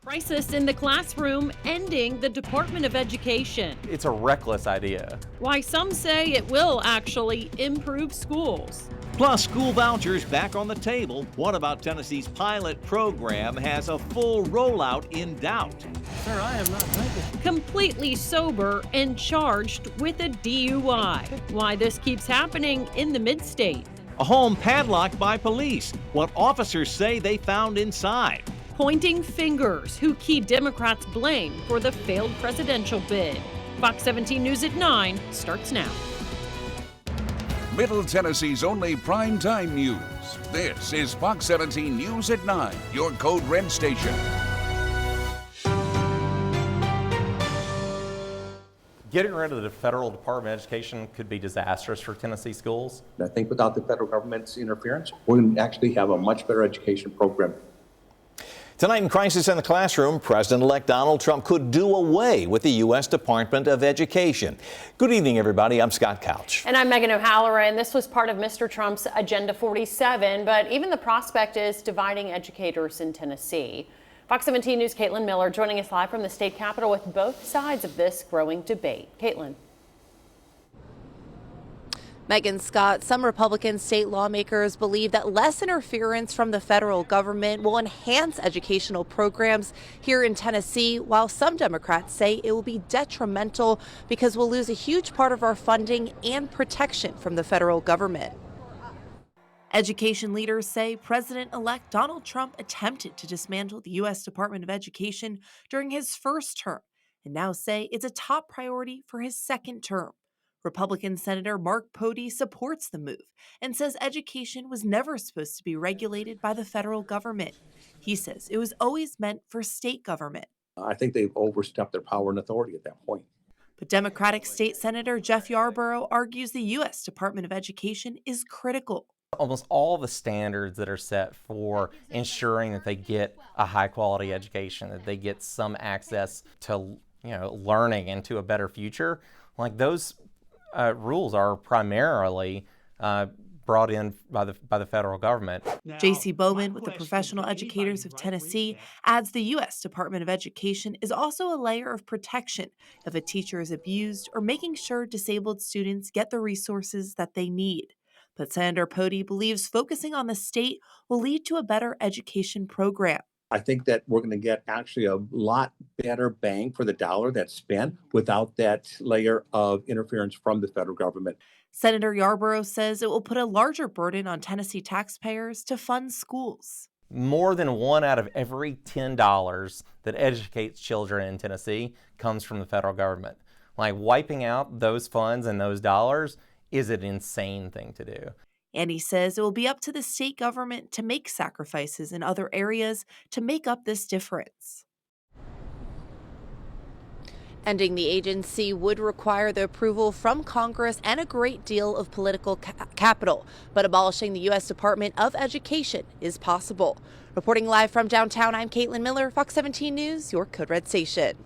Crisis in the classroom, ending the Department of Education. It's a reckless idea. Why some say it will actually improve schools. Plus, school vouchers back on the table. What about Tennessee's pilot program has a full rollout in doubt? Sir, I am not drinking. Completely sober and charged with a DUI. Why this keeps happening in the mid-state. A home padlocked by police. What officers say they found inside. Pointing fingers, who key Democrats blame for the failed presidential bid. Fox 17 News at 9 starts now. Middle Tennessee's only primetime news. This is Fox 17 News at 9, your Code Red station. Getting rid of the federal Department of Education could be disastrous for Tennessee schools. I think without the federal government's interference, we're going to actually have a much better education program. Tonight in Crisis in the Classroom, President-elect Donald Trump could do away with the U.S. Department of Education. Good evening, everybody. I'm Scott Couch. And I'm Megan O'Halloran. This was part of Mr. Trump's Agenda 47, but even the prospect is dividing educators in Tennessee. Fox 17 News' Caitlin Miller joining us live from the state capitol with both sides of this growing debate. Caitlin. Megan, Scott, some Republican state lawmakers believe that less interference from the federal government will enhance educational programs here in Tennessee, while some Democrats say it will be detrimental because we'll lose a huge part of our funding and protection from the federal government. Education leaders say President-elect Donald Trump attempted to dismantle the U.S. Department of Education during his first term and now say it's a top priority for his second term. Republican Senator Mark Pody supports the move and says education was never supposed to be regulated by the federal government. He says it was always meant for state government. I think they've overstepped their power and authority at that point. But Democratic State Senator Jeff Yarborough argues the U.S. Department of Education is critical. Almost all the standards that are set for ensuring that they get a high quality education, that they get some access to learning and to a better future, like those rules are primarily brought in by the federal government. J.C. Bowman with the Professional Educators of Tennessee adds the U.S. Department of Education is also a layer of protection if a teacher is abused or making sure disabled students get the resources that they need. But Senator Pody believes focusing on the state will lead to a better education program. I think that we're going to get actually a lot better bang for the dollar that's spent without that layer of interference from the federal government. Senator Yarborough says it will put a larger burden on Tennessee taxpayers to fund schools. More than 1 out of every $10 that educates children in Tennessee comes from the federal government. Like wiping out those funds and those dollars is an insane thing to do. And he says it will be up to the state government to make sacrifices in other areas to make up this difference. Ending the agency would require the approval from Congress and a great deal of political capital, but abolishing the U.S. Department of Education is possible. Reporting live from downtown, I'm Caitlin Miller, Fox 17 News, your Code Red station.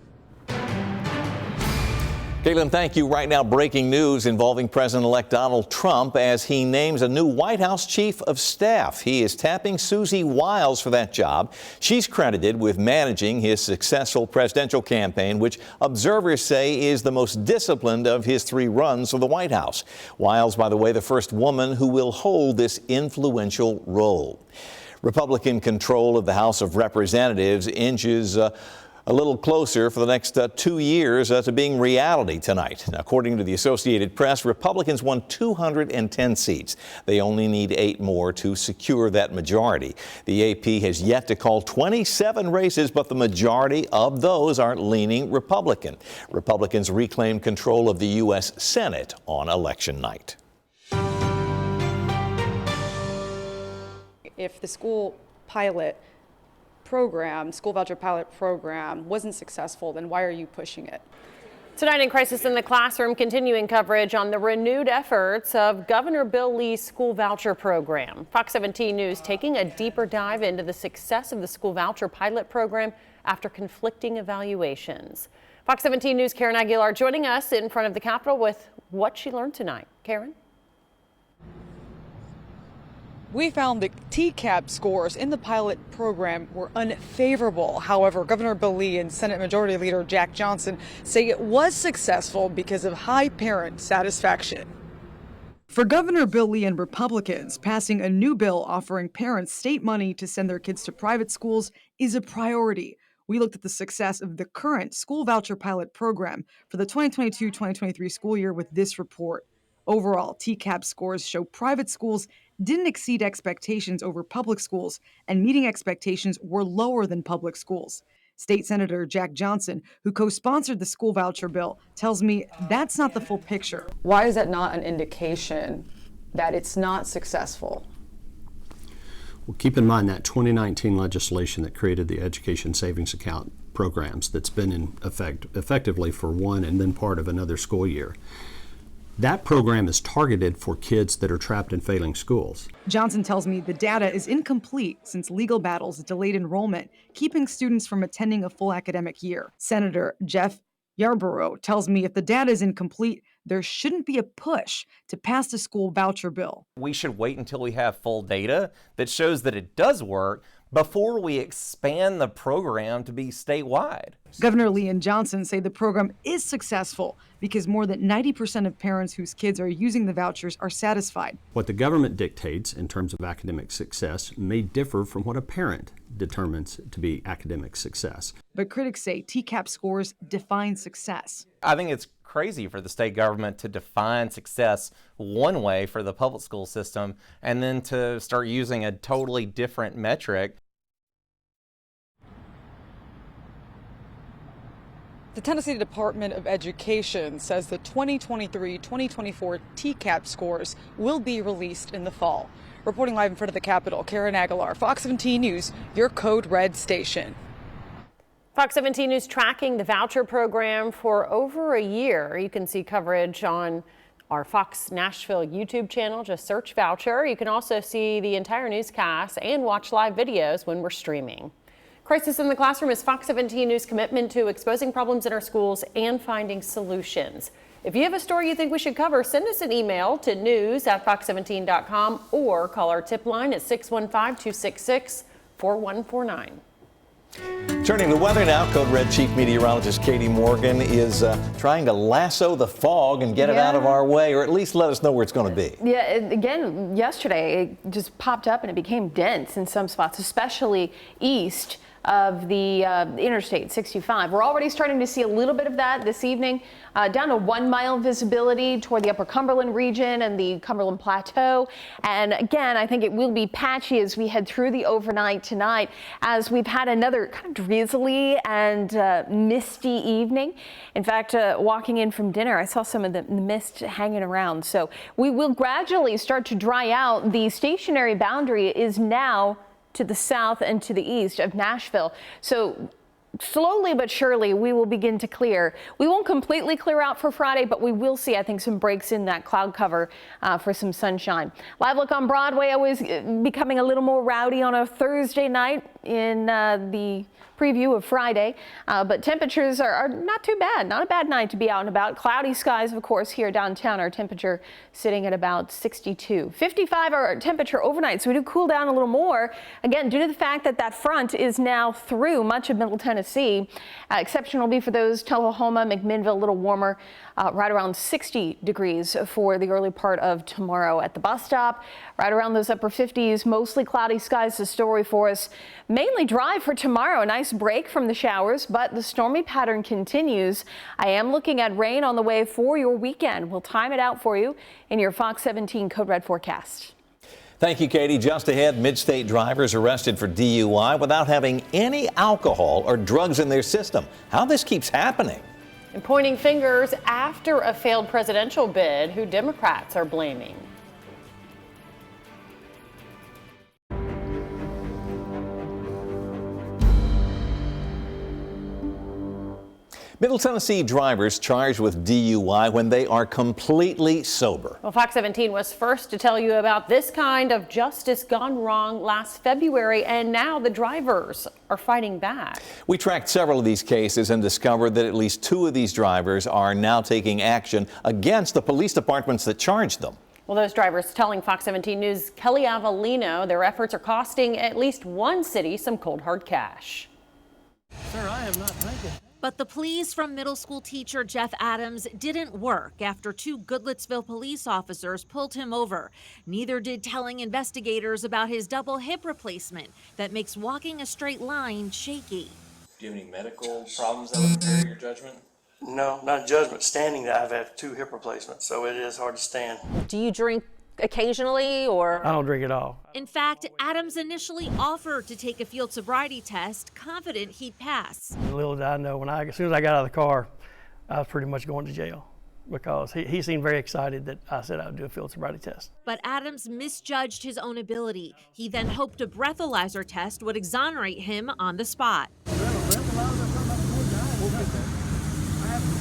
Caitlin, thank you. Right now, breaking news involving President-elect Donald Trump as he names a new White House chief of staff. He is tapping Susie Wiles for that job. She's credited with managing his successful presidential campaign, which observers say is the most disciplined of his 3 runs for the White House. Wiles, by the way, the first woman who will hold this influential role. Republican control of the House of Representatives inches a little closer for the next 2 years to being reality tonight. Now, according to the Associated Press, Republicans won 210 seats. They only need 8 more to secure that majority. The AP has yet to call 27 races, but the majority of those are leaning Republican. Republicans reclaim control of the U.S. Senate on election night. If the school voucher pilot program wasn't successful, then why are you pushing it? Tonight in Crisis in the Classroom, continuing coverage on the renewed efforts of Governor Bill Lee's school voucher program. Fox 17 News taking a deeper dive into the success of the school voucher pilot program after conflicting evaluations. Fox 17 News' Karen Aguilar joining us in front of the Capitol with what she learned tonight. Karen? We found the TCAP scores in the pilot program were unfavorable. However, Governor Bill Lee and Senate Majority Leader Jack Johnson say it was successful because of high parent satisfaction. For Governor Bill Lee and Republicans, passing a new bill offering parents state money to send their kids to private schools is a priority. We looked at the success of the current school voucher pilot program for the 2022-2023 school year with this report. Overall, TCAP scores show private schools didn't exceed expectations over public schools, and meeting expectations were lower than public schools. State Senator Jack Johnson, who co-sponsored the school voucher bill, tells me that's not the full picture. Why is that not an indication that it's not successful? Well, keep in mind that 2019 legislation that created the Education Savings Account programs that's been in effect effectively for one and then part of another school year. That program is targeted for kids that are trapped in failing schools. Johnson tells me the data is incomplete since legal battles delayed enrollment, keeping students from attending a full academic year. Senator Jeff Yarborough tells me if the data is incomplete, there shouldn't be a push to pass the school voucher bill. We should wait until we have full data that shows that it does work before we expand the program to be statewide. Governor Lee and Johnson say the program is successful because more than 90% of parents whose kids are using the vouchers are satisfied. What the government dictates in terms of academic success may differ from what a parent determines to be academic success. But critics say TCAP scores define success. I think it's crazy for the state government to define success one way for the public school system and then to start using a totally different metric. The Tennessee Department of Education says the 2023-2024 TCAP scores will be released in the fall. Reporting live in front of the Capitol, Karen Aguilar, Fox 17 News, your Code Red station. Fox 17 News tracking the voucher program for over a year. You can see coverage on our Fox Nashville YouTube channel. Just search voucher. You can also see the entire newscast and watch live videos when we're streaming. Crisis in the Classroom is Fox 17 News' commitment to exposing problems in our schools and finding solutions. If you have a story you think we should cover, send us an email to news@fox17.com or call our tip line at 615-266-4149. Turning to weather now, Code Red Chief Meteorologist Katie Morgan is trying to lasso the fog and get it out of our way, or at least let us know where it's going to be. Yeah, again, yesterday it just popped up and it became dense in some spots, especially east of the Interstate 65. We're already starting to see a little bit of that this evening, down to 1 mile visibility toward the upper Cumberland region and the Cumberland Plateau. And again, I think it will be patchy as we head through the overnight tonight, as we've had another kind of drizzly and misty evening. In fact, walking in from dinner, I saw some of the mist hanging around. So we will gradually start to dry out. The stationary boundary is now to the south and to the east of Nashville. So slowly but surely we will begin to clear. We won't completely clear out for Friday, but we will see, I think, some breaks in that cloud cover for some sunshine. Live look on Broadway always becoming a little more rowdy on a Thursday night in the preview of Friday, but temperatures are not too bad. Not a bad night to be out and about. Cloudy skies, of course, here downtown. Our temperature sitting at about 62. 55 our temperature overnight, so we do cool down a little more. Again, due to the fact that that front is now through much of Middle Tennessee. Exception will be for those Tullahoma, McMinnville, a little warmer, right around 60 degrees for the early part of tomorrow at the bus stop. Right around those upper 50s, mostly cloudy skies, the story for us. Mainly dry for tomorrow. A nice break from the showers, but the stormy pattern continues. I am looking at rain on the way for your weekend. We'll time it out for you in your Fox 17 Code Red forecast. Thank you, Katie. Just ahead, mid-state drivers arrested for DUI without having any alcohol or drugs in their system. How this keeps happening. And pointing fingers after a failed presidential bid, who Democrats are blaming. Middle Tennessee drivers charged with DUI when they are completely sober. Well, Fox 17 was first to tell you about this kind of justice gone wrong last February, and now the drivers are fighting back. We tracked several of these cases and discovered that at least 2 of these drivers are now taking action against the police departments that charged them. Well, those drivers telling Fox 17 News' Kelly Avellino their efforts are costing at least one city some cold hard cash. Sir, I am not drinking. But the pleas from middle school teacher Jeff Adams didn't work after 2 Goodlettsville police officers pulled him over. Neither did telling investigators about his double hip replacement that makes walking a straight line shaky. Do you have any medical problems that would impair your judgment? No, not judgment. Standing, I've had 2 hip replacements, so it is hard to stand. Do you drink occasionally, or? I don't drink at all. In fact, Adams initially offered to take a field sobriety test, confident he'd pass. Little did I know, as soon as I got out of the car, I was pretty much going to jail because he seemed very excited that I said I would do a field sobriety test. But Adams misjudged his own ability. He then hoped a breathalyzer test would exonerate him on the spot.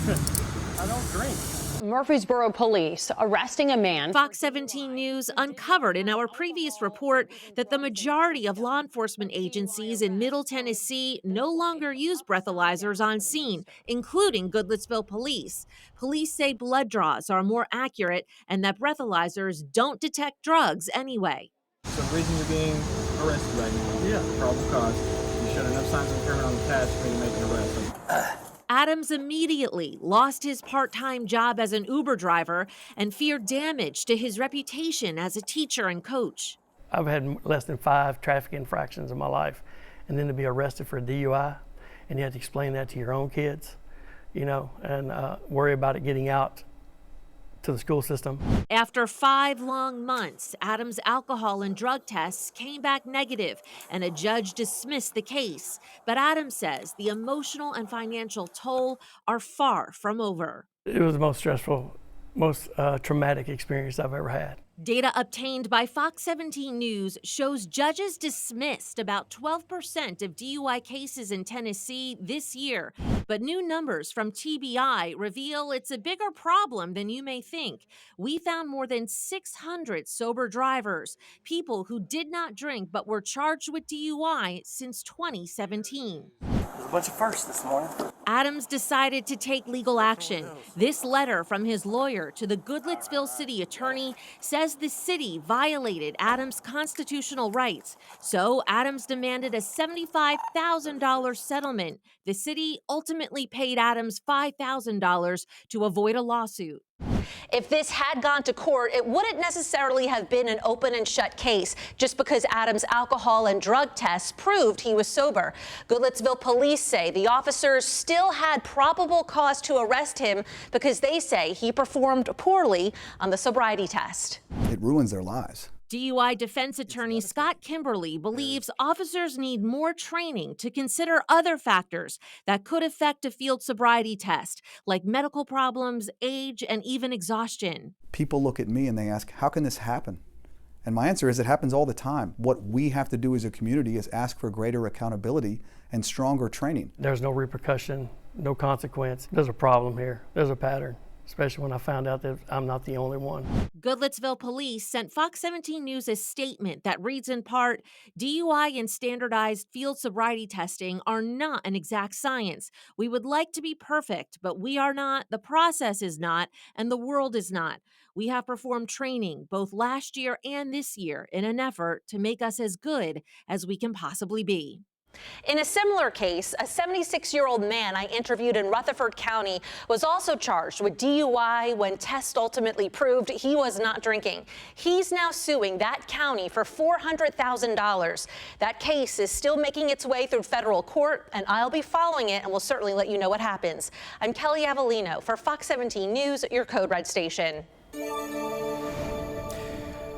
I don't drink. Murfreesboro police arresting a man. Fox 17 News uncovered in our previous report that the majority of law enforcement agencies in Middle Tennessee no longer use breathalyzers on scene, including Goodlettsville Police. Police say blood draws are more accurate and that breathalyzers don't detect drugs anyway. So the reason you're being arrested right now, probable cause, you showed enough signs of impairment on the test for me to make an arrest. Adams immediately lost his part-time job as an Uber driver and feared damage to his reputation as a teacher and coach. I've had less than 5 traffic infractions in my life, and then to be arrested for a DUI, and you have to explain that to your own kids, and worry about it getting out to the school system. After 5 long months, Adams' alcohol and drug tests came back negative, and a judge dismissed the case. But Adams says the emotional and financial toll are far from over. It was the most stressful, most traumatic experience I've ever had. Data obtained by Fox 17 News shows judges dismissed about 12% of DUI cases in Tennessee this year. But new numbers from TBI reveal it's a bigger problem than you may think. We found more than 600 sober drivers, people who did not drink but were charged with DUI since 2017. There's a bunch of firsts this morning. Adams decided to take legal action. This letter from his lawyer to the Goodlettsville city attorney says the city violated Adams' constitutional rights. So Adams demanded a $75,000 settlement. The city ultimately paid Adams $5,000 to avoid a lawsuit. If this had gone to court, it wouldn't necessarily have been an open and shut case just because Adams' alcohol and drug tests proved he was sober. Goodlettsville police say the officers still had probable cause to arrest him because they say he performed poorly on the sobriety test. It ruins their lives. DUI defense attorney Scott Kimberly believes officers need more training to consider other factors that could affect a field sobriety test, like medical problems, age, and even exhaustion. People look at me and they ask, how can this happen? And my answer is it happens all the time. What we have to do as a community is ask for greater accountability and stronger training. There's no repercussion, no consequence. There's a problem here. There's a pattern. Especially when I found out that I'm not the only one. Goodlettsville police sent Fox 17 News a statement that reads in part, DUI and standardized field sobriety testing are not an exact science. We would like to be perfect, but we are not, the process is not, and the world is not. We have performed training both last year and this year in an effort to make us as good as we can possibly be. In a similar case, a 76-year-old man I interviewed in Rutherford County was also charged with DUI when tests ultimately proved he was not drinking. He's now suing that county for $400,000. That case is still making its way through federal court, and I'll be following it and will certainly let you know what happens. I'm Kelly Avellino for Fox 17 News, your Code Red station.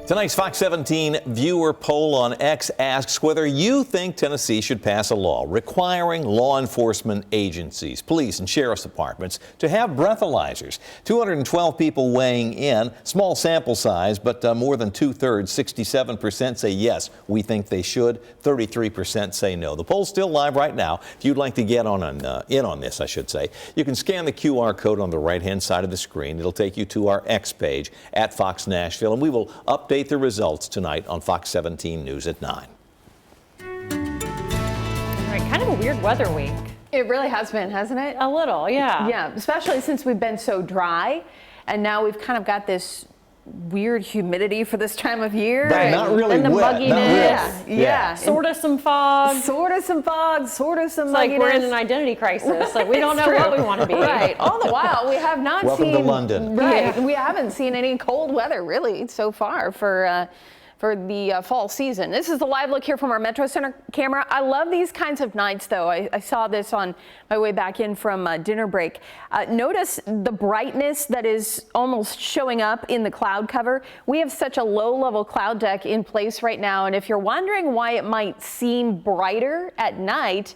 Tonight's Fox 17 viewer poll on X asks whether you think Tennessee should pass a law requiring law enforcement agencies, police and sheriff's departments to have breathalyzers. 212 people weighing in, small sample size, but more than 2/3, 67% say yes, we think they should. 33% say no. The poll's still live right now. If you'd like to get in on this, I should say, you can scan the QR code on the right-hand side of the screen. It'll take you to our X page at Fox Nashville, and we will update the results tonight on Fox 17 News at 9. All right, kind of a weird weather week. It really has been, hasn't it? A little, yeah. Yeah, especially since we've been so dry, and now we've kind of got this weird humidity for this time of year. But not really and the wet, mugginess. Yeah. Sort of some fog. Sort of some fog, sort of some mugginess. Like we're in an identity crisis. Like we don't know what we want to be. Right. All the while, we have not Welcome seen. to London. Right. We haven't seen any cold weather really so far for the fall season. This is the live look here from our Metro Center camera. I love these kinds of nights, though. I saw this on my way back in from dinner break. Notice the brightness that is almost showing up in the cloud cover. We have such a low-level cloud deck in place right now, and if you're wondering why it might seem brighter at night,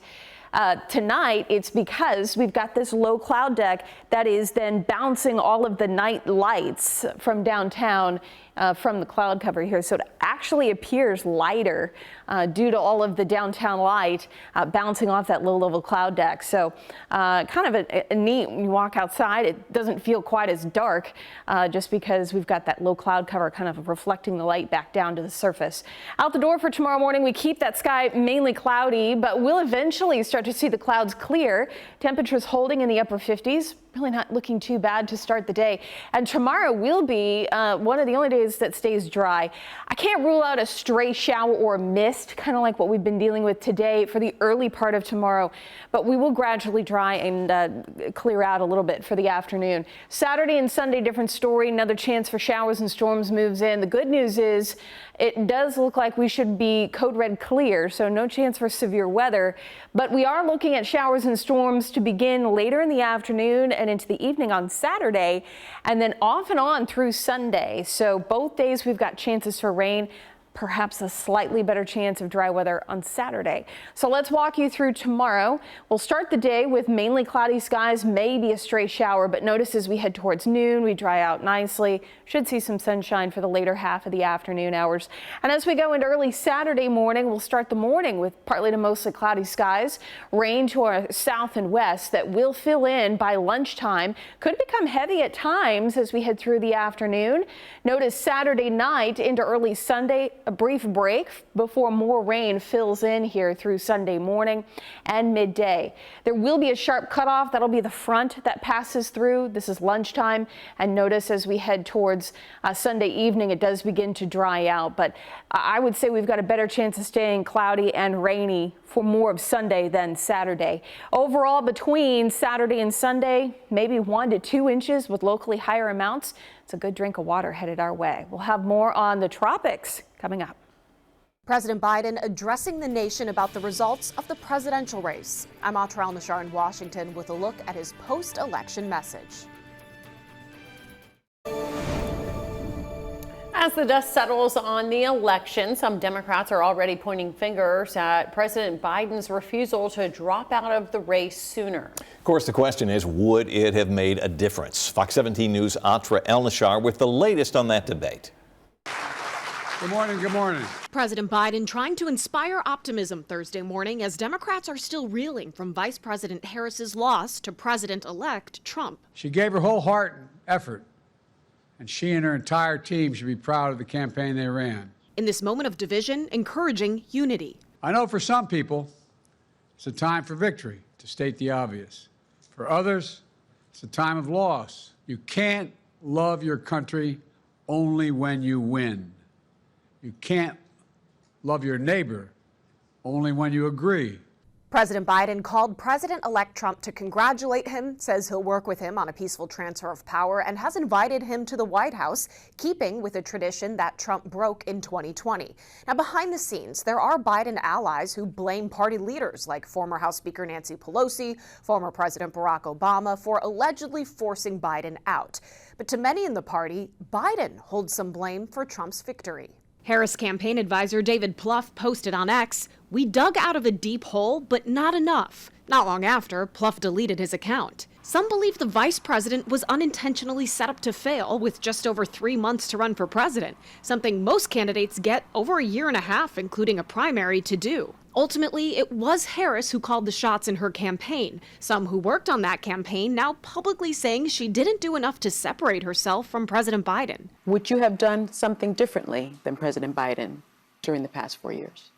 tonight, it's because we've got this low cloud deck that is then bouncing all of the night lights from downtown from the cloud cover here. So it actually appears lighter due to all of the downtown light bouncing off that low level cloud deck. So kind of a neat, when you walk outside, it doesn't feel quite as dark just because we've got that low cloud cover kind of reflecting the light back down to the surface. Out the door for tomorrow morning, we keep that sky mainly cloudy, but we'll eventually start to see the clouds clear. Temperatures holding in the upper 50s. Really not looking too bad to start the day. And tomorrow will be one of the only days that stays dry. I can't rule out a stray shower or mist, kind of like what we've been dealing with today for the early part of tomorrow, but we will gradually dry and clear out a little bit for the afternoon. Saturday and Sunday, different story. Another chance for showers and storms moves in. The good news is it does look like we should be code red clear, so no chance for severe weather, but we are looking at showers and storms to begin later in the afternoon and into the evening on Saturday, and then off and on through Sunday. So both days we've got chances for rain, perhaps a slightly better chance of dry weather on Saturday. So let's walk you through tomorrow. We'll start the day with mainly cloudy skies, maybe a stray shower, but notice as we head towards noon, we dry out nicely. Should see some sunshine for the later half of the afternoon hours. And as we go into early Saturday morning, we'll start the morning with partly to mostly cloudy skies, rain to our south and west that will fill in by lunchtime. Could become heavy at times as we head through the afternoon. Notice Saturday night into early Sunday, a brief break before more rain fills in here through Sunday morning and midday. There will be a sharp cutoff. That'll be the front that passes through. This is lunchtime. And notice as we head towards Sunday evening, it does begin to dry out. But I would say we've got a better chance of staying cloudy and rainy for more of Sunday than Saturday. Overall, between Saturday and Sunday, maybe 1 to 2 inches with locally higher amounts. It's a good drink of water headed our way. We'll have more on the tropics coming up. President Biden addressing the nation about the results of the presidential race. I'm Atra Al-Nashar in Washington with a look at his post-election message. As the dust settles on the election, some Democrats are already pointing fingers at President Biden's refusal to drop out of the race sooner. Of course, the question is, would it have made a difference? Fox 17 News' Atra Al-Nashar with the latest on that debate. Good morning. Good morning. President Biden trying to inspire optimism Thursday morning as Democrats are still reeling from Vice President Harris's loss to President-elect Trump. She gave her whole heart and effort, and she and her entire team should be proud of the campaign they ran. In this moment of division, encouraging unity. I know for some people, it's a time for victory, to state the obvious. For others, it's a time of loss. You can't love your country only when you win. You can't love your neighbor only when you agree. President Biden called President-elect Trump to congratulate him, says he'll work with him on a peaceful transfer of power, and has invited him to the White House, keeping with a tradition that Trump broke in 2020. Now, behind the scenes, there are Biden allies who blame party leaders like former House Speaker Nancy Pelosi, former President Barack Obama, for allegedly forcing Biden out. But to many in the party, Biden holds some blame for Trump's victory. Harris campaign advisor David Plouffe posted on X, "We dug out of a deep hole, but not enough." Not long after, Plouffe deleted his account. Some believe the vice president was unintentionally set up to fail with just over 3 months to run for president, something most candidates get over a year and a half, including a primary, to do. Ultimately, it was Harris who called the shots in her campaign. Some who worked on that campaign now publicly saying she didn't do enough to separate herself from President Biden. Would you have done something differently than President Biden during the past 4 years?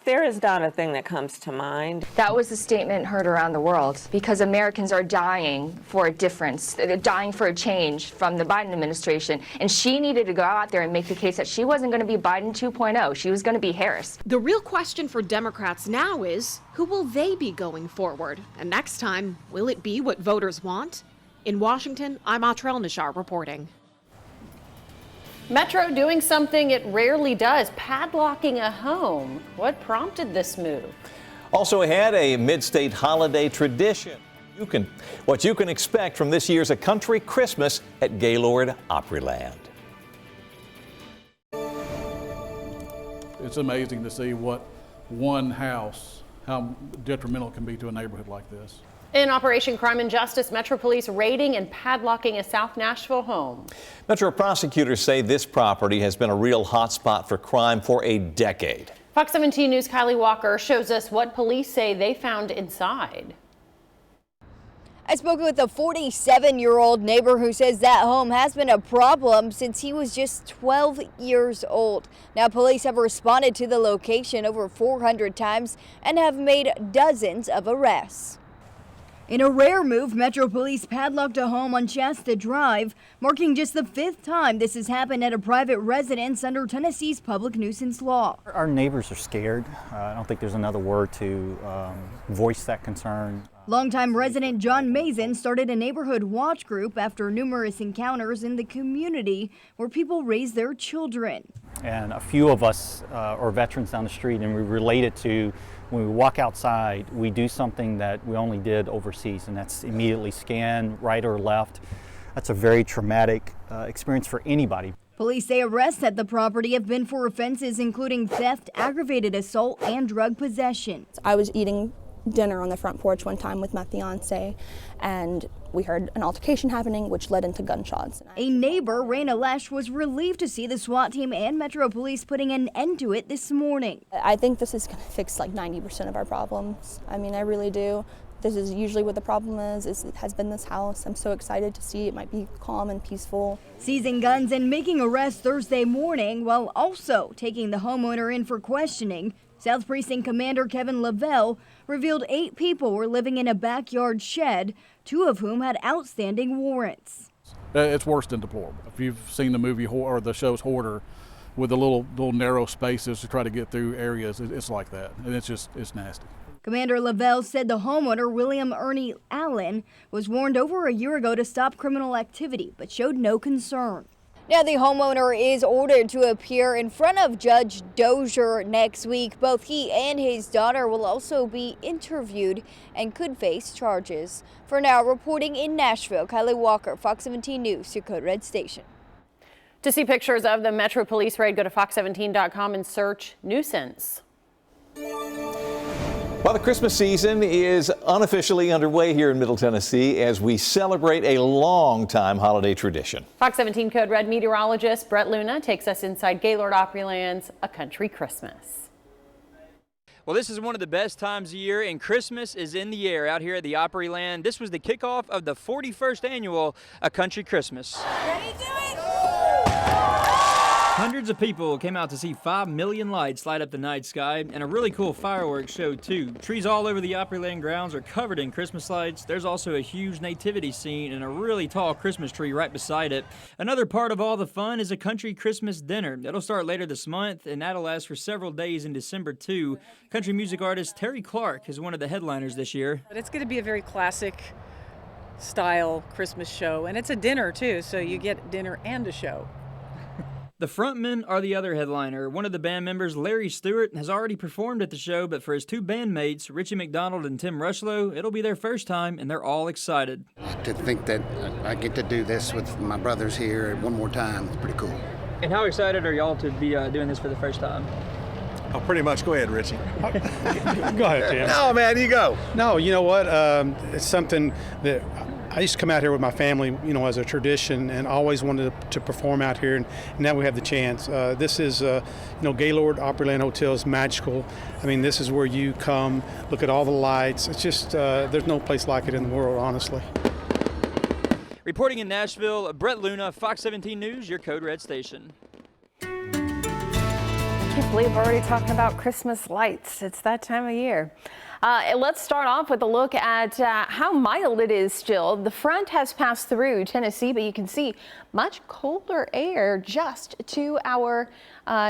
there is not a thing that comes to mind. That was a statement heard around the world because Americans are dying for a difference. They're dying for a change from the Biden administration. And she needed to go out there and make the case that she wasn't going to be Biden 2.0. She was going to be Harris. The real question for Democrats now is, who will they be going forward? And next time, will it be what voters want? In Washington, I'm Atrell Nishar reporting. Metro doing something it rarely does, padlocking a home. What prompted this move? Also ahead, a mid-state holiday tradition. What you can expect from this year's A Country Christmas at Gaylord Opryland. It's amazing to see what one house, how detrimental it can be to a neighborhood like this. In Operation Crime and Justice, Metro Police raiding and padlocking a South Nashville home. Metro prosecutors say this property has been a real hotspot for crime for a decade. Fox 17 News' Kylie Walker shows us what police say they found inside. I spoke with a 47-year-old neighbor who says that home has been a problem since he was just 12 years old. Now, police have responded to the location over 400 times and have made dozens of arrests. In a rare move, Metro Police padlocked a home on Shasta Drive, marking just the 5th time this has happened at a private residence under Tennessee's public nuisance law. Our neighbors are scared. I don't think there's another word to voice that concern. Longtime resident John Mason started a neighborhood watch group after numerous encounters in the community where people raise their children. And a few of us are veterans down the street, and we relate it to when we walk outside, we do something that we only did overseas, and that's immediately scan right or left. That's a very traumatic experience for anybody. Police say arrests at the property have been for offenses including theft, aggravated assault, and drug possession. I was eating dinner on the front porch one time with my fiance, and we heard an altercation happening, which led into gunshots. A neighbor, Raina Lesh, was relieved to see the SWAT team and Metro Police putting an end to it this morning. I think this is going to fix like 90% of our problems. I mean, I really do. This is usually what the problem is. It has been this house. I'm so excited to see it might be calm and peaceful. Seizing guns and making arrests Thursday morning while also taking the homeowner in for questioning. South Precinct Commander Kevin Lavelle revealed 8 people were living in a backyard shed, 2 of whom had outstanding warrants. It's worse than deplorable. If you've seen the movie or the show's Hoarder, with the little narrow spaces to try to get through areas, it's like that, and it's nasty. Commander Lavelle said the homeowner, William Ernie Allen, was warned over a year ago to stop criminal activity, but showed no concern. Now, the homeowner is ordered to appear in front of Judge Dozier next week. Both he and his daughter will also be interviewed and could face charges. For now, reporting in Nashville, Kylie Walker, Fox 17 News, your Code Red Station. To see pictures of the Metro Police raid, go to fox17.com and search nuisance. Well, the Christmas season is unofficially underway here in Middle Tennessee as we celebrate a long-time holiday tradition. Fox 17 Code Red meteorologist Brett Luna takes us inside Gaylord Opryland's A Country Christmas. Well, this is one of the best times of year, and Christmas is in the air out here at the Opryland. This was the kickoff of the 41st annual A Country Christmas. Ready, do it! Hundreds of people came out to see 5 million lights light up the night sky, and a really cool fireworks show too. Trees all over the Opryland grounds are covered in Christmas lights. There's also a huge nativity scene and a really tall Christmas tree right beside it. Another part of all the fun is a country Christmas dinner. It'll start later this month, and that'll last for several days in December too. Country music artist Terry Clark is one of the headliners this year. It's going to be a very classic style Christmas show, and it's a dinner too, so you get dinner and a show. The frontmen are the other headliner. One of the band members, Larry Stewart, has already performed at the show, but for his 2 bandmates, Richie McDonald and Tim Rushlow, it'll be their first time, and they're all excited. To think that I get to do this with my brothers here one more time, it's pretty cool. And how excited are y'all to be doing this for the first time? Oh, pretty much. Go ahead, Richie. Go ahead, Tim. No, man, you go. No, you know what? It's something that I used to come out here with my family, you know, as a tradition, and always wanted to perform out here, and now we have the chance. This is, you know, Gaylord Opryland Hotel is magical. I mean, this is where you come, look at all the lights. It's just, there's no place like it in the world, honestly. Reporting in Nashville, Brett Luna, Fox 17 News, your Code Red Station. can't believe we're already talking about Christmas lights. It's that time of year. Let's start off with a look at how mild it is still. The front has passed through Tennessee, but you can see much colder air just to our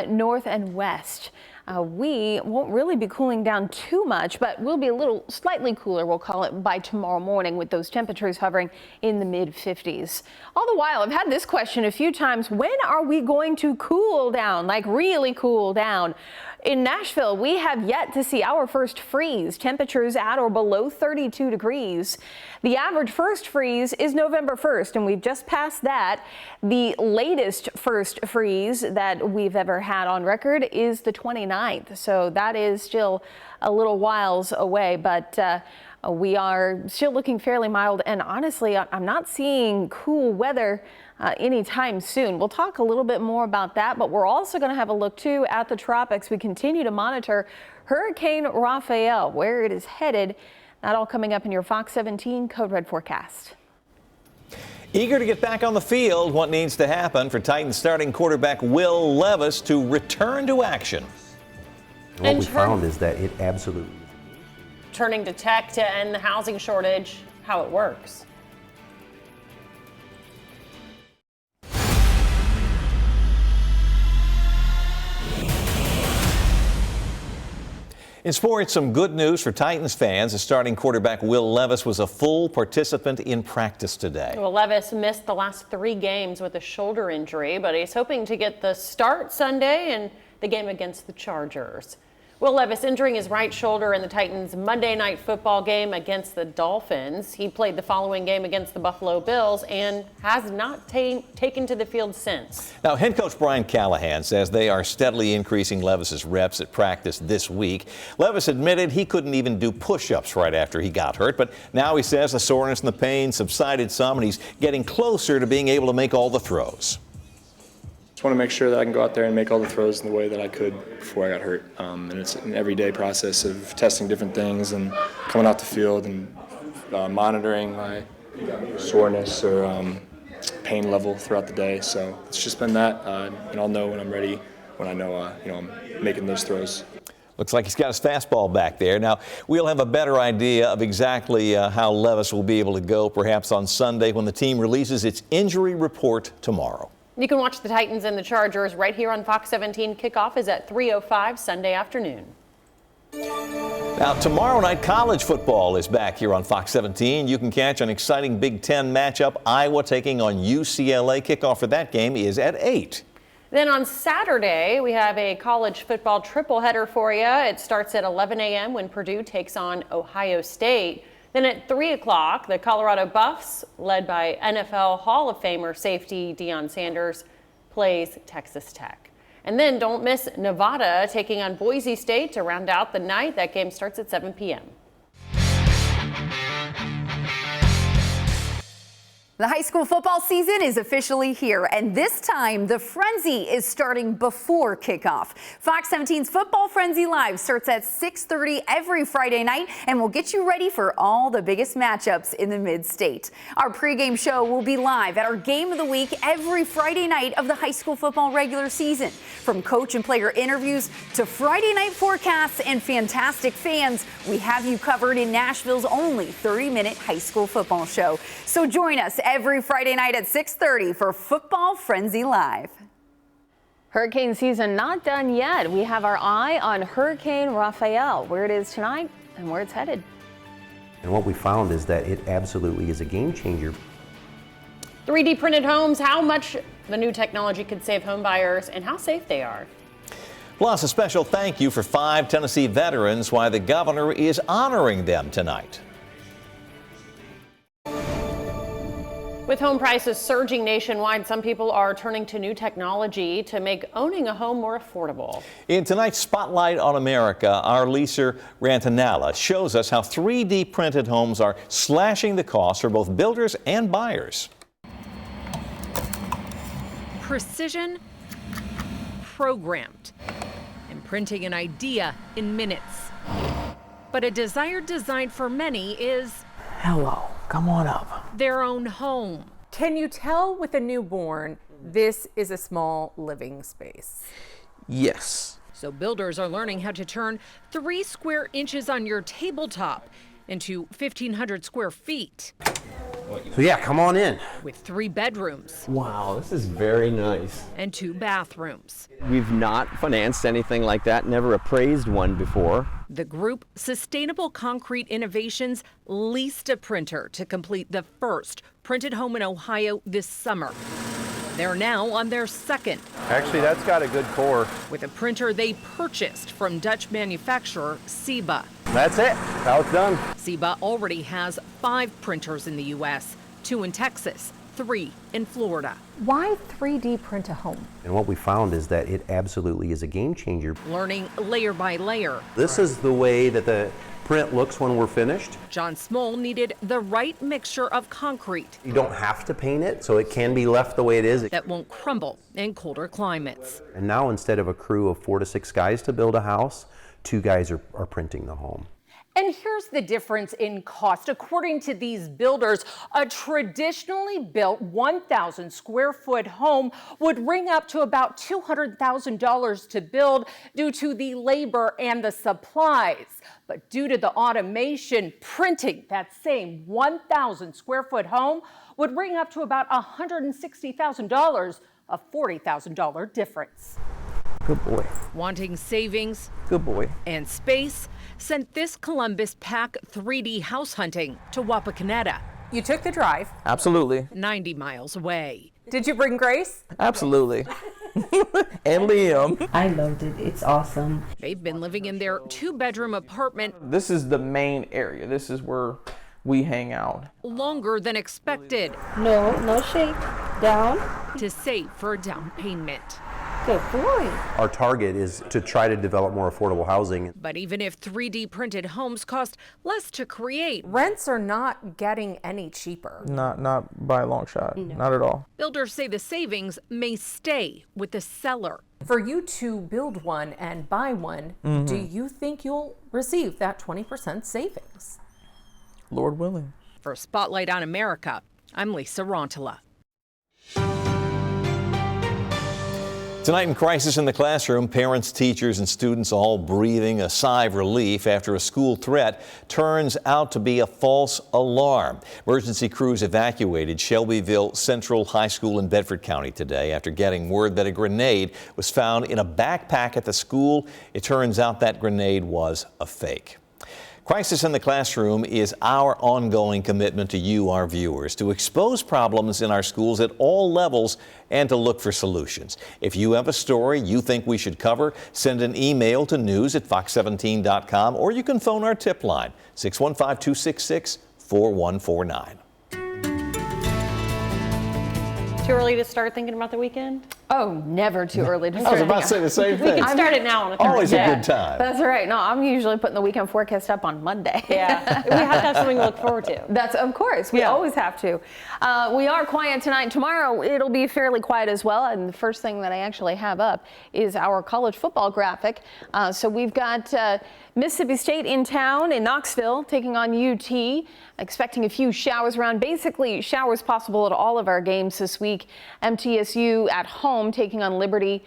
north and west. We won't really be cooling down too much, but we'll be a little slightly cooler, we'll call it, by tomorrow morning with those temperatures hovering in the mid-50s. All the while, I've had this question a few times. When are we going to cool down, like really cool down? In Nashville, we have yet to see our first freeze. Temperatures at or below 32 degrees. The average first freeze is November 1st, and we've just passed that. The latest first freeze that we've ever had on record is the 29th. So that is still a little whiles away, but we are still looking fairly mild. And honestly, I'm not seeing cool weather anytime soon. We'll talk a little bit more about that, but we're also going to have a look too at the tropics. We continue to monitor Hurricane Raphael, where it is headed. That all coming up in your Fox 17 Code Red forecast. Eager to get back on the field, what needs to happen for Titans starting quarterback Will Levis to return to action? What we found is that it absolutely. Turning to tech to end the housing shortage, how it works. In sports, some good news for Titans fans. The starting quarterback Will Levis was a full participant in practice today. Well, Levis missed the last 3 games with a shoulder injury, but he's hoping to get the start Sunday in the game against the Chargers. Will Levis injuring his right shoulder in the Titans' Monday Night Football game against the Dolphins. He played the following game against the Buffalo Bills and has not taken to the field since. Now, head coach Brian Callahan says they are steadily increasing Levis's reps at practice this week. Levis admitted he couldn't even do push-ups right after he got hurt, but now he says the soreness and the pain subsided some, and he's getting closer to being able to make all the throws. Just want to make sure that I can go out there and make all the throws in the way that I could before I got hurt. And it's an everyday process of testing different things and coming out the field and monitoring my soreness or pain level throughout the day. So it's just been that, and I'll know when I'm ready, when I know I'm making those throws. Looks like he's got his fastball back there. Now, we'll have a better idea of exactly how Levis will be able to go perhaps on Sunday when the team releases its injury report tomorrow. You can watch the Titans and the Chargers right here on Fox 17. Kickoff is at 3:05 Sunday afternoon. Now, tomorrow night, college football is back here on Fox 17. You can catch an exciting Big Ten matchup, Iowa taking on UCLA. Kickoff for that game is at 8. Then on Saturday, we have a college football triple header for you. It starts at 11 a.m. when Purdue takes on Ohio State. Then at 3 o'clock, the Colorado Buffs, led by NFL Hall of Famer safety Deion Sanders, plays Texas Tech. And then don't miss Nevada taking on Boise State to round out the night. That game starts at 7 p.m. The high school football season is officially here, and this time the frenzy is starting before kickoff. Fox 17's Football Frenzy Live starts at 6:30 every Friday night and will get you ready for all the biggest matchups in the mid-state. Our pregame show will be live at our game of the week every Friday night of the high school football regular season. From coach and player interviews to Friday night forecasts and fantastic fans, we have you covered in Nashville's only 30-minute high school football show. So join us every Friday night at 6:30 for Football Frenzy Live. Hurricane season not done yet. We have our eye on Hurricane Raphael, where it is tonight and where it's headed. And what we found is that it absolutely is a game changer. 3D printed homes, how much the new technology could save home buyers and how safe they are. Plus, a special thank you for 5 Tennessee veterans, why the governor is honoring them tonight. With home prices surging nationwide, some people are turning to new technology to make owning a home more affordable. In tonight's Spotlight on America, our Lisa Rantanella shows us how 3D printed homes are slashing the cost for both builders and buyers. Precision, programmed, imprinting an idea in minutes. But a desired design for many is... Hello, come on up. Their own home. Can you tell with a newborn this is a small living space? Yes. So builders are learning how to turn 3 square inches on your tabletop into 1,500 square feet. So yeah, come on in. With 3 bedrooms. Wow, this is very nice. And 2 bathrooms. We've not financed anything like that, never appraised one before. The group Sustainable Concrete Innovations leased a printer to complete the first printed home in Ohio this summer. They're now on their second. Actually, that's got a good core. With a printer they purchased from Dutch manufacturer Seba. That's it. How it's done. Seba already has 5 printers in the U.S., 2 in Texas, 3 in Florida. Why 3D print a home? And what we found is that it absolutely is a game changer. Learning layer by layer. This is the way that the print looks when we're finished. John Small needed the right mixture of concrete. You don't have to paint it, so it can be left the way it is. That won't crumble in colder climates. And now instead of a crew of 4 to 6 guys to build a house, 2 guys are printing the home. And here's the difference in cost. According to these builders, a traditionally built 1,000 square foot home would ring up to about $200,000 to build due to the labor and the supplies. But due to the automation, printing that same 1,000 square foot home would ring up to about $160,000, a $40,000 difference. Good boy. Wanting savings, good boy, and space sent this Columbus Pack 3D house hunting to Wapakoneta. You took the drive. Absolutely. 90 miles away. Did you bring Grace? Absolutely. And Liam. I loved it. It's awesome. They've been living in their 2-bedroom apartment. This is the main area. This is where we hang out. Longer than expected. No shake. Down. To save for a down payment. Good boy. Our target is to try to develop more affordable housing. But even if 3D printed homes cost less to create, rents are not getting any cheaper. Not by a long shot. No. Not at all. Builders say the savings may stay with the seller. For you to build one and buy one, do you think you'll receive that 20% savings? Lord willing. For Spotlight on America, I'm Lisa Rontola. Tonight in Crisis in the Classroom, parents, teachers, and students all breathing a sigh of relief after a school threat turns out to be a false alarm. Emergency crews evacuated Shelbyville Central High School in Bedford County today after getting word that a grenade was found in a backpack at the school. It turns out that grenade was a fake. Crisis in the Classroom is our ongoing commitment to you, our viewers, to expose problems in our schools at all levels and to look for solutions. If you have a story you think we should cover, send an email to news@fox17.com or you can phone our tip line, 615-266-4149. Too early to start thinking about the weekend? Oh, never too early to start. I was about to say the same thing. We can start it now on a Thursday. Always a good time. That's right. No, I'm usually putting the weekend forecast up on Monday. Yeah, we have to have something to look forward to. That's, of course, we always have to. We are quiet tonight. Tomorrow, it'll be fairly quiet as well. And the first thing that I actually have up is our college football graphic. So we've got Mississippi State in town in Knoxville taking on UT. Expecting a few showers around. Basically, showers possible at all of our games this week. MTSU at home taking on Liberty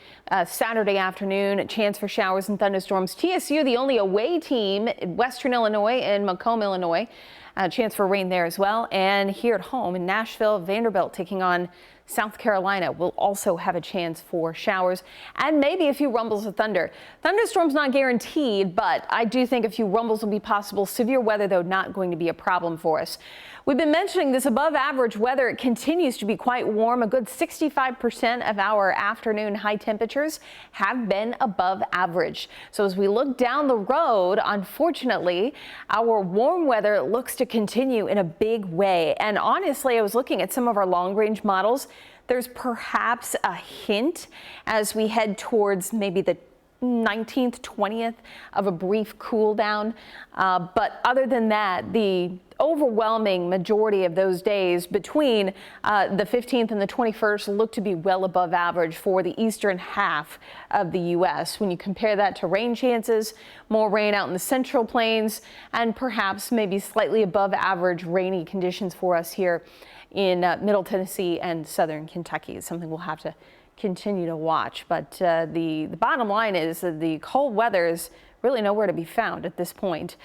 Saturday afternoon. A chance for showers and thunderstorms. TSU, the only away team in Western Illinois and Macomb, Illinois. A chance for rain there as well. And here at home in Nashville, Vanderbilt taking on South Carolina will also have a chance for showers and maybe a few rumbles of thunder. Thunderstorms not guaranteed, but I do think a few rumbles will be possible. Severe weather, though, not going to be a problem for us. We've been mentioning this above average weather. It continues to be quite warm. A good 65% of our afternoon high temperatures have been above average. So as we look down the road, unfortunately, our warm weather looks to continue in a big way. And honestly, I was looking at some of our long range models. There's perhaps a hint as we head towards maybe the 19th, 20th of a brief cool down. But other than that, the overwhelming majority of those days between the 15th and the 21st look to be well above average for the eastern half of the U.S. When you compare that to rain chances, more rain out in the central plains and perhaps maybe slightly above average rainy conditions for us here in Middle Tennessee and southern Kentucky. It's something we'll have to continue to watch. But the bottom line is that the cold weather is really nowhere to be found at this point.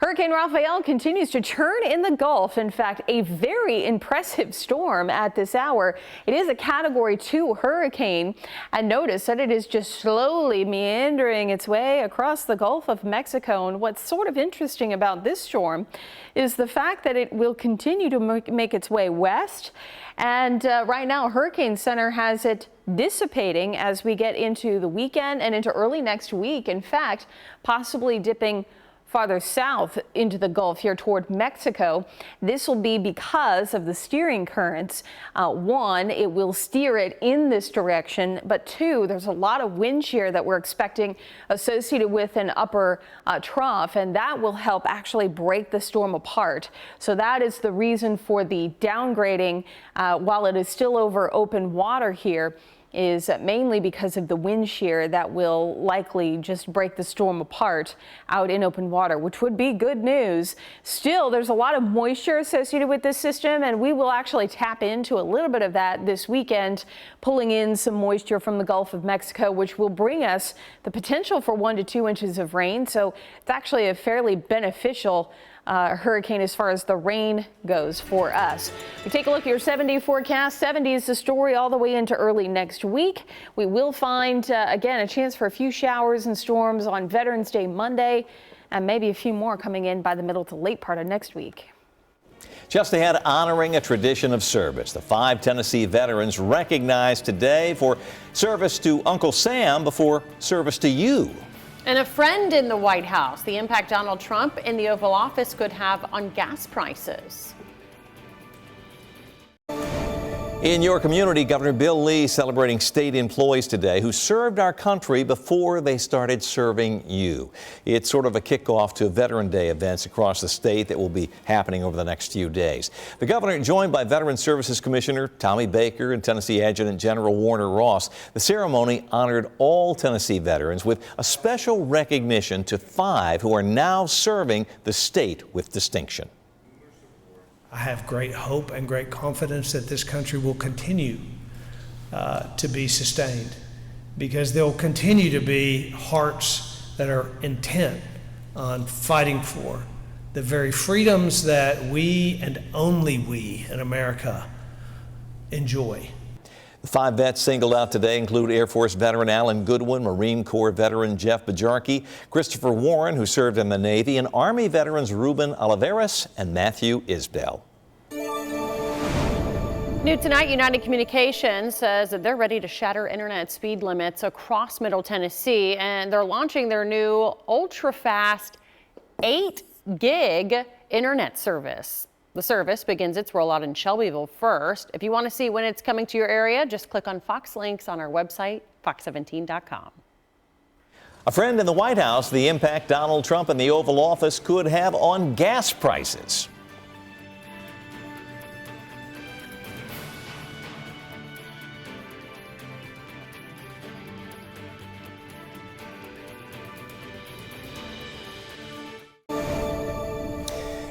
Hurricane Raphael continues to churn in the Gulf. In fact, a very impressive storm at this hour. It is a Category 2 hurricane, and notice that it is just slowly meandering its way across the Gulf of Mexico. And what's sort of interesting about this storm is the fact that it will continue to make its way west. And right now, Hurricane Center has it dissipating as we get into the weekend and into early next week. In fact, possibly dipping farther south into the Gulf here toward Mexico. This will be because of the steering currents. One, it will steer it in this direction, but two, there's a lot of wind shear that we're expecting associated with an upper trough, and that will help actually break the storm apart. So that is the reason for the downgrading while it is still over open water here, is mainly because of the wind shear that will likely just break the storm apart out in open water, which would be good news. Still, there's a lot of moisture associated with this system, and we will actually tap into a little bit of that this weekend, pulling in some moisture from the Gulf of Mexico, which will bring us the potential for 1 to 2 inches of rain. So it's actually a fairly beneficial hurricane as far as the rain goes for us. We take a look at your 7-day forecast. 70 is the story all the way into early next week. We will find, again, a chance for a few showers and storms on Veterans Day Monday, and maybe a few more coming in by the middle to late part of next week. Just ahead, honoring a tradition of service. The 5 Tennessee veterans recognized today for service to Uncle Sam before service to you. And a friend in the White House, the impact Donald Trump in the Oval Office could have on gas prices. In your community, Governor Bill Lee celebrating state employees today who served our country before they started serving you. It's sort of a kickoff to Veteran Day events across the state that will be happening over the next few days. The governor joined by Veteran Services Commissioner Tommy Baker and Tennessee Adjutant General Warner Ross. The ceremony honored all Tennessee veterans with a special recognition to 5 who are now serving the state with distinction. I have great hope and great confidence that this country will continue to be sustained, because there will continue to be hearts that are intent on fighting for the very freedoms that we and only we in America enjoy. The 5 vets singled out today include Air Force veteran Alan Goodwin, Marine Corps veteran Jeff Bajarki, Christopher Warren, who served in the Navy, and Army veterans Ruben Oliveras and Matthew Isbell. New tonight, United Communications says that they're ready to shatter internet speed limits across Middle Tennessee, and they're launching their new ultra-fast 8-gig internet service. The service begins its rollout in Shelbyville first. If you want to see when it's coming to your area, just click on Fox links on our website, fox17.com. A friend in the White House, the impact Donald Trump in the Oval Office could have on gas prices.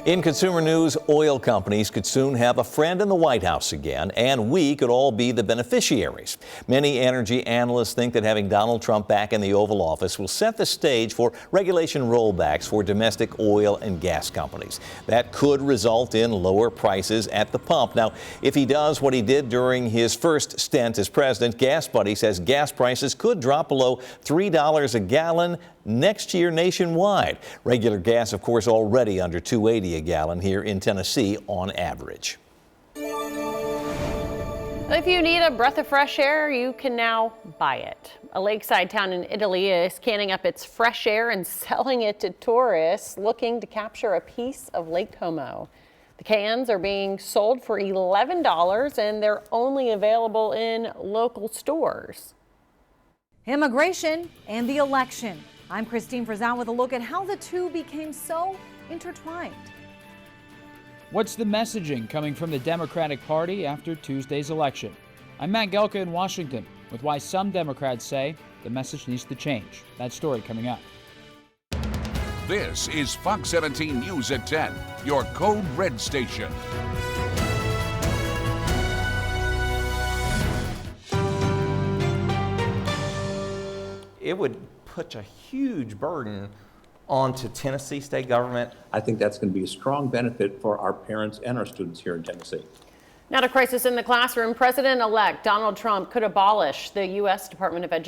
In consumer news, oil companies could soon have a friend in the White House again, and we could all be the beneficiaries. Many energy analysts think that having Donald Trump back in the Oval Office will set the stage for regulation rollbacks for domestic oil and gas companies. That could result in lower prices at the pump. Now, if he does what he did during his first stint as president, Gas Buddy says gas prices could drop below $3 a gallon next year nationwide. Regular gas, of course, already under $2.80 a gallon here in Tennessee on average. If you need a breath of fresh air, you can now buy it. A lakeside town in Italy is canning up its fresh air and selling it to tourists looking to capture a piece of Lake Como. The cans are being sold for $11 and they're only available in local stores. Immigration and the election. I'm Christine Frazan with a look at how the two became so intertwined. What's the messaging coming from the Democratic Party after Tuesday's election? I'm Matt Gelka in Washington with why some Democrats say the message needs to change. That story coming up. This is Fox 17 News at 10, your Code Red station. it would put a huge burden onto Tennessee state government. I think that's going to be a strong benefit for our parents and our students here in Tennessee. Now to crisis in the classroom. President-elect Donald Trump could abolish the U.S. Department of Education